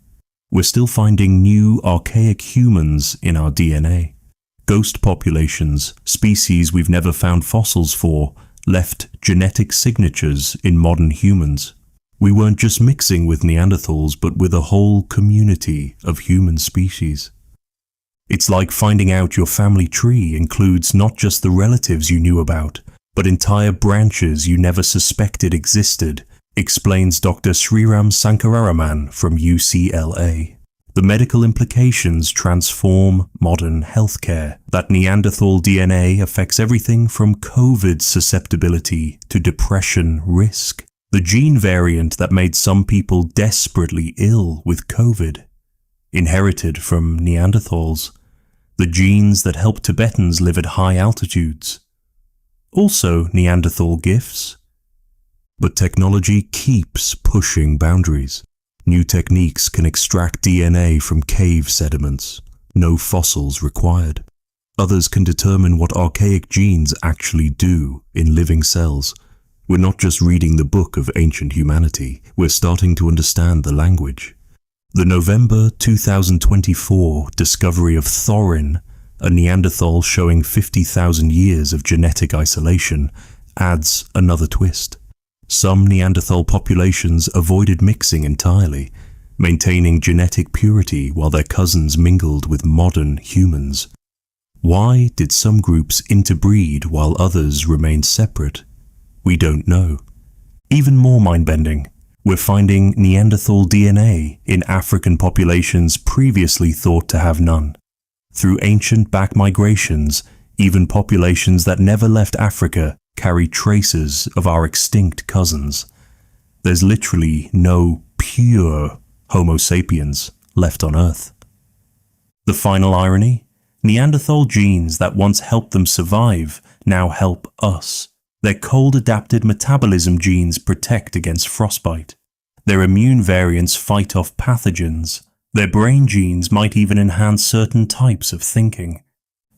We're still finding new archaic humans in our DNA. Ghost populations, species we've never found fossils for, left genetic signatures in modern humans. We weren't just mixing with Neanderthals, but with a whole community of human species. It's like finding out your family tree includes not just the relatives you knew about, but entire branches you never suspected existed, explains Dr. Sriram Sankararaman from UCLA. The medical implications transform modern healthcare. That Neanderthal DNA affects everything from COVID susceptibility to depression risk. The gene variant that made some people desperately ill with COVID, inherited from Neanderthals. the genes that help Tibetans live at high altitudes. Also Neanderthal gifts. But technology keeps pushing boundaries. New techniques can extract DNA from cave sediments. No fossils required. Others can determine what archaic genes actually do in living cells. We're not just reading the book of ancient humanity, we're starting to understand the language. The November 2024 discovery of Thorin, a Neanderthal showing 50,000 years of genetic isolation, adds another twist. Some Neanderthal populations avoided mixing entirely, maintaining genetic purity while their cousins mingled with modern humans. Why did some groups interbreed while others remained separate? We don't know. Even more mind-bending, we're finding Neanderthal DNA in African populations previously thought to have none. Through ancient back migrations, even populations that never left Africa carry traces of our extinct cousins. There's literally no pure Homo sapiens left on Earth. The final irony? Neanderthal genes that once helped them survive now help us. Their cold-adapted metabolism genes protect against frostbite. Their immune variants fight off pathogens. Their brain genes might even enhance certain types of thinking.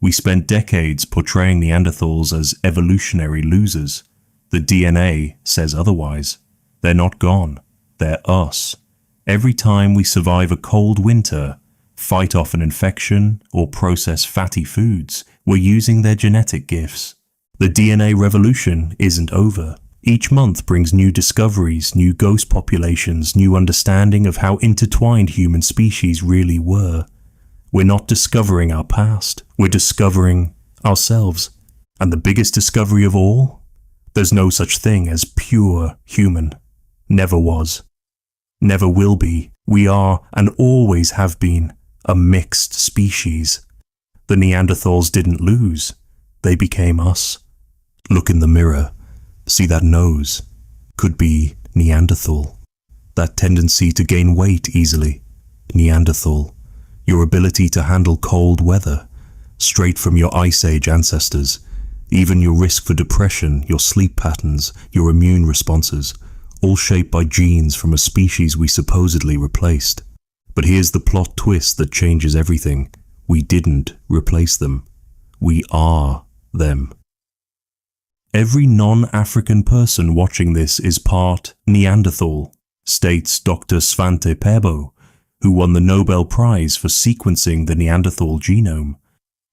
We spent decades portraying Neanderthals as evolutionary losers. The DNA says otherwise. They're not gone. They're us. Every time we survive a cold winter, fight off an infection, or process fatty foods, we're using their genetic gifts. The DNA revolution isn't over. Each month brings new discoveries, new ghost populations, new understanding of how intertwined human species really were. We're not discovering our past, we're discovering ourselves. And the biggest discovery of all? There's no such thing as pure human. Never was. Never will be. We are, and always have been, a mixed species. The Neanderthals didn't lose. They became us. Look in the mirror. See that nose? Could be Neanderthal. That tendency to gain weight easily? Neanderthal. Your ability to handle cold weather? Straight from your Ice Age ancestors. Even your risk for depression, your sleep patterns, your immune responses, all shaped by genes from a species we supposedly replaced. But here's the plot twist that changes everything. We didn't replace them. We are them. Every non-African person watching this is part Neanderthal, states Dr. Svante Pääbo, who won the Nobel Prize for sequencing the Neanderthal genome.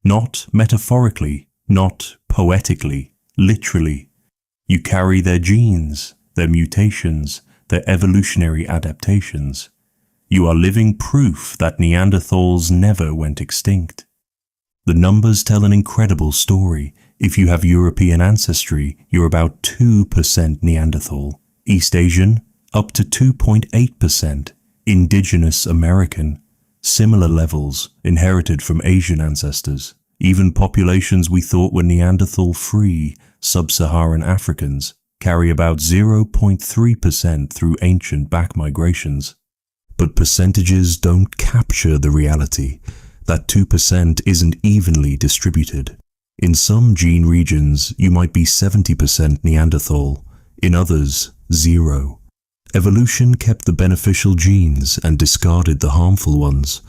Not metaphorically, not poetically, literally. You carry their genes, their mutations, their evolutionary adaptations. You are living proof that Neanderthals never went extinct. The numbers tell an incredible story. If you have European ancestry, you're about 2% Neanderthal. East Asian, up to 2.8%. Indigenous American, similar levels inherited from Asian ancestors. Even populations we thought were Neanderthal-free, sub-Saharan Africans, carry about 0.3% through ancient back migrations. But percentages don't capture the reality. That 2% isn't evenly distributed. In some gene regions, you might be 70% Neanderthal, in others, 0. Evolution kept the beneficial genes and discarded the harmful ones.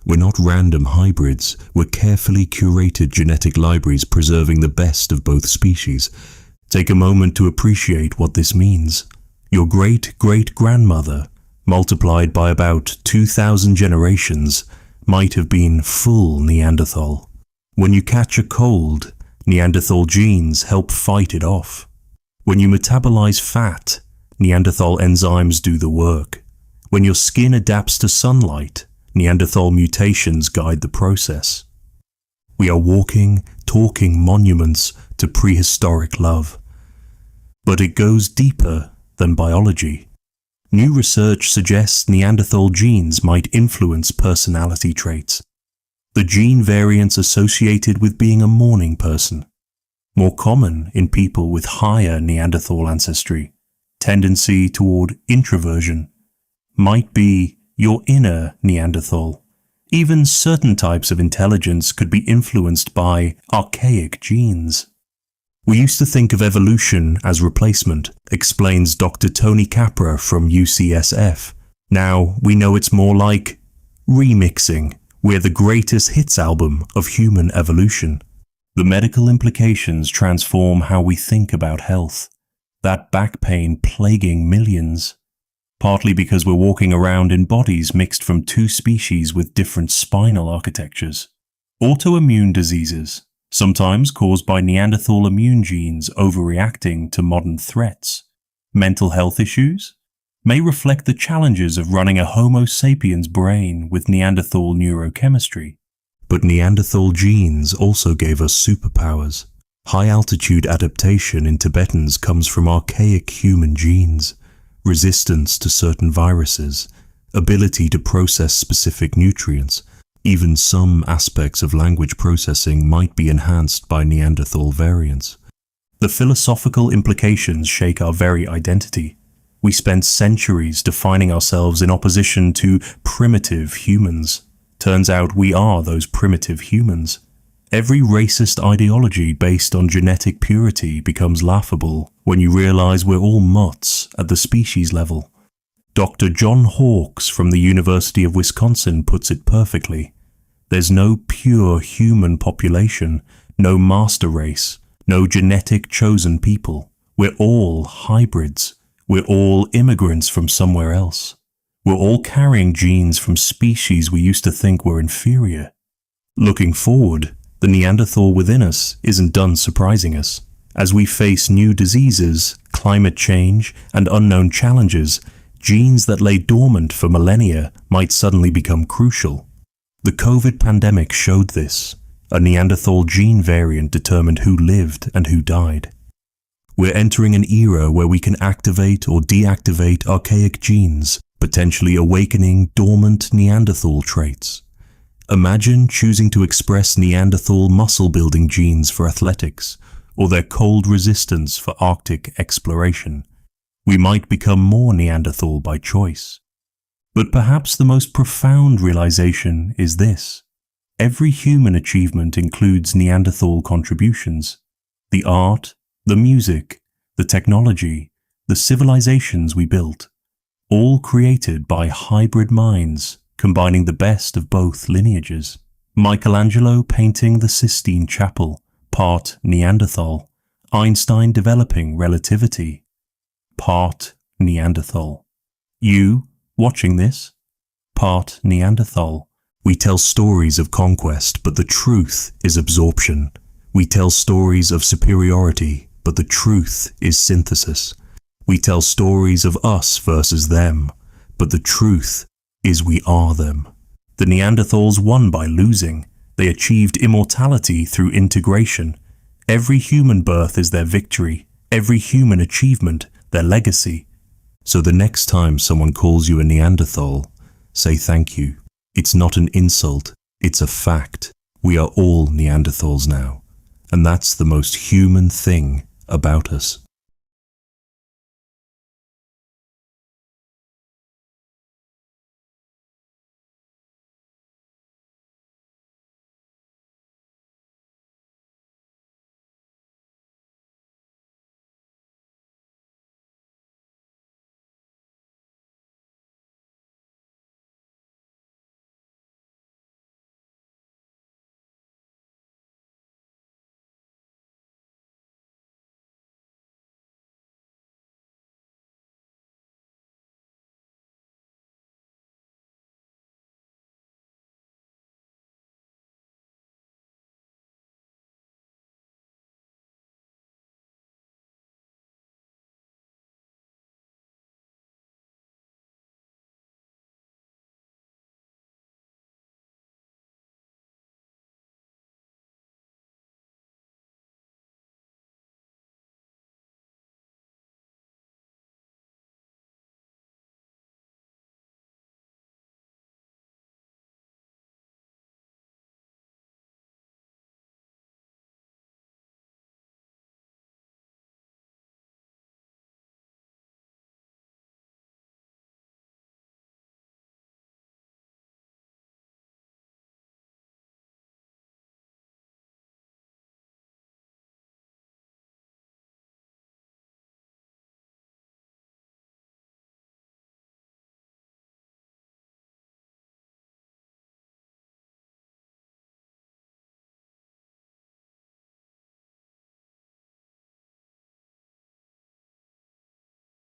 We're not random hybrids, we're carefully curated genetic libraries preserving the best of both species. Take a moment to appreciate what this means. Your great-great-grandmother, multiplied by about 2,000 generations, might have been full Neanderthal. When you catch a cold, Neanderthal genes help fight it off. When you metabolize fat, Neanderthal enzymes do the work. When your skin adapts to sunlight, Neanderthal mutations guide the process. We are walking, talking monuments to prehistoric love. But it goes deeper than biology. New research suggests Neanderthal genes might influence personality traits. The gene variants associated with being a morning person, more common in people with higher Neanderthal ancestry, tendency toward introversion, might be your inner Neanderthal, Even certain types of intelligence could be influenced by archaic genes. We used to think of evolution as replacement, explains Dr. Tony Capra from UCSF. Now we know it's more like remixing. We're the greatest hits album of human evolution. The medical implications transform how we think about health. That back pain plaguing millions. Partly because we're walking around in bodies mixed from two species with different spinal architectures. Autoimmune diseases, sometimes caused by Neanderthal immune genes overreacting to modern threats. Mental health issues may reflect the challenges of running a Homo sapiens brain with Neanderthal neurochemistry. But Neanderthal genes also gave us superpowers. High-altitude adaptation in Tibetans comes from archaic human genes, resistance to certain viruses, ability to process specific nutrients. Even some aspects of language processing might be enhanced by Neanderthal variants. The philosophical implications shake our very identity. We spent centuries defining ourselves in opposition to primitive humans. Turns out we are those primitive humans. Every racist ideology based on genetic purity becomes laughable when you realize we're all mutts at the species level. Dr. John Hawkes from the University of Wisconsin puts it perfectly. There's no pure human population, no master race, no genetic chosen people. We're all hybrids. We're all immigrants from somewhere else. We're all carrying genes from species we used to think were inferior. Looking forward, the Neanderthal within us isn't done surprising us. As we face new diseases, climate change, and unknown challenges, genes that lay dormant for millennia might suddenly become crucial. The COVID pandemic showed this. A Neanderthal gene variant determined who lived and who died. We're entering an era where we can activate or deactivate archaic genes, potentially awakening dormant Neanderthal traits. Imagine choosing to express Neanderthal muscle-building genes for athletics, or their cold resistance for Arctic exploration. We might become more Neanderthal by choice. But perhaps the most profound realization is this. Every human achievement includes Neanderthal contributions. The art, the music, the technology, the civilizations we built, all created by hybrid minds combining the best of both lineages. Michelangelo painting the Sistine Chapel, part Neanderthal. Einstein developing relativity, part Neanderthal. You, watching this, part Neanderthal. We tell stories of conquest, but the truth is absorption. We tell stories of superiority, but the truth is synthesis. We tell stories of us versus them, but the truth is we are them. The Neanderthals won by losing. They achieved immortality through integration. Every human birth is their victory. Every human achievement, their legacy. So the next time someone calls you a Neanderthal, say thank you. It's not an insult, it's a fact. We are all Neanderthals now. And that's the most human thing about us.